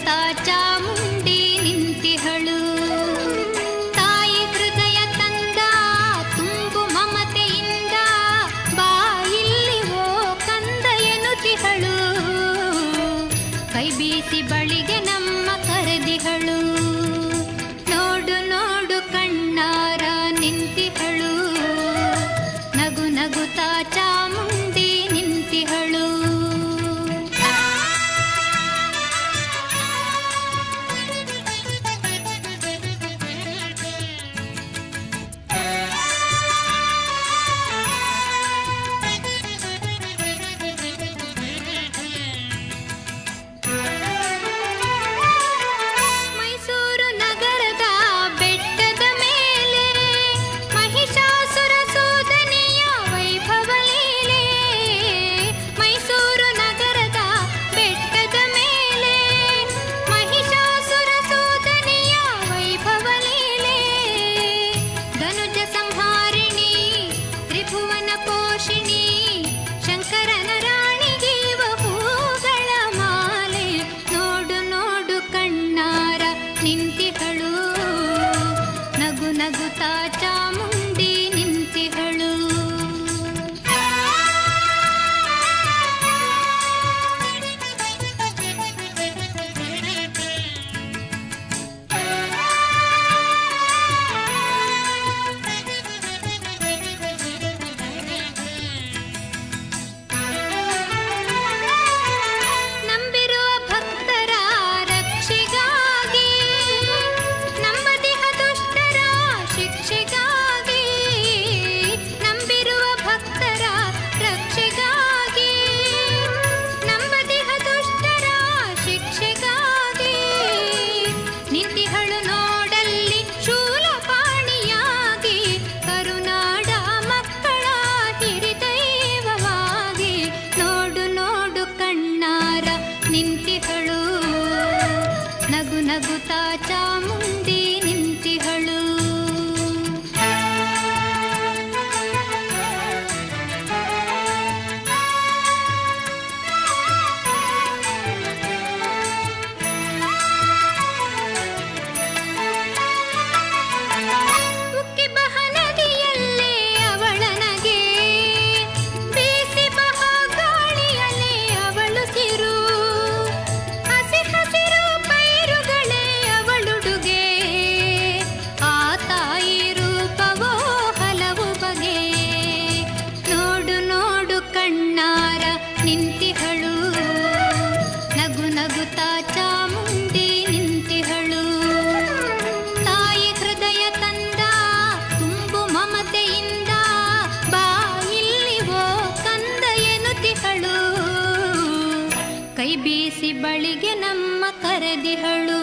ನಗುತ್ತಾ ಚಾಮುಂಡಿ ನಿಂತಿಹಳು. ತಾಯಿ ಹೃದಯ ತಂದ ತುಂಬು ಮಮತೆಯಿಂದ ಬಾ ಇಲ್ಲಿ ಓ ಕಂದ ಎನ್ನುತ್ತಿಹಳು. ಕೈ ಬೀಸಿ ಬಳಿಗೆ ನಮ್ಮ ಕರೆದಿಹಳು. ನೋಡು ನೋಡು ಕಣ್ಣಾರ ನಿಂತಿಹಳು. ನಗು ನಗುತ್ತಾ ಚಾಮುಂಡಿ ನಿಂತಿಹಳು. ಮೈಸೂರು ನಗರದ ಬೆಟ್ಟದ ಮೇಲೆ ಮಹಿಷಾಸುರ ಸೋದನೆಯ ವೈಭವ ಲೀಲೆ. ಮೈಸೂರು ನಗರದ ಬೆಟ್ಟದ ಮೇಲೆ ಮಹಿಷಾಸುರ ಸೋದನೆಯ ವೈಭವ ಲೀಲೆ. ಧನುಜ ಸಂಹಾರಿಣಿ ತ್ರಿಭುವನ ಪೋಷಿಣಿ ಶಂಕರನ ರಾಣಿಗೀವ ಹೂಗಳ ಮಾಲೆ. ನೋಡು ನೋಡು ಕಣ್ಣಾರ ನಿಂತಿಹಳು. ನಗು ನಗುತ್ತಾ ಚಾಮುಂಡಿ ನಿಂತಿಹಳು. ನಂಬಿರುವ ಭಕ್ತರ ರಕ್ಷೆಗಾಗಿ ನಂಬದಿಹ ದುಷ್ಟರ ಶಿಕ್ಷೆಗಾಗಿ. ನಂಬಿರುವ ಭಕ್ತರ ರಕ್ಷೆಗಾಗಿ ನಂಬದಿಹ ದುಷ್ಟರ ಶಿಕ್ಷೆಗಾಗಿ. ನಿಂತಿಹಳು ನೋಡಲ್ಲಿ ಶೂಲಪಾಣಿಯಾಗಿ ಕರುನಾಡ ಮಕ್ಕಳ ಹಿರಿದೈವವಾಗಿ. ನೋಡು ನೋಡು ಕಣ್ಣಾರ ನಿಂತಿಹಳು. ನಗು ನಗುತ್ತಾ ಚಾಮುಂಡಿ ನಿಂತಿಹಳು. ಉಕ್ಕಿ ಬಹ ನದಿಯಲ್ಲೇ ಅವಳನಗೆ ಬೀಸಿ ಬಹ ಗಾಳಿಯಲ್ಲೇ ಅವಳು ಸಿರು. ಹಸಿ ಹಸಿರು ಪೈರುಗಳೇ ಅವಳುಡುಗೆ. ಆ ತಾಯಿ ರೂಪವೋ ಹಲವು ಬಗೆ. ನೋಡು ನೋಡು ಕಣ್ಣಾರ ನಿಂತಿಹಳು. ನಗು ನಗುತ್ತಾ ಚಾಮುಂಡಿ ನಿಂತಿಹಳು. ತಾಯಿ ಹೃದಯ ತಂದ ತುಂಬು ಮಮತೆಯಿಂದ ಬಾ ಇಲ್ಲಿ ಓ ಕಂದ ಎನ್ನುತ್ತಿಹಳು. ಕೈ ಬೀಸಿ ಬಳಿಗೆ ನಮ್ಮ ಕರೆದಿಹಳು.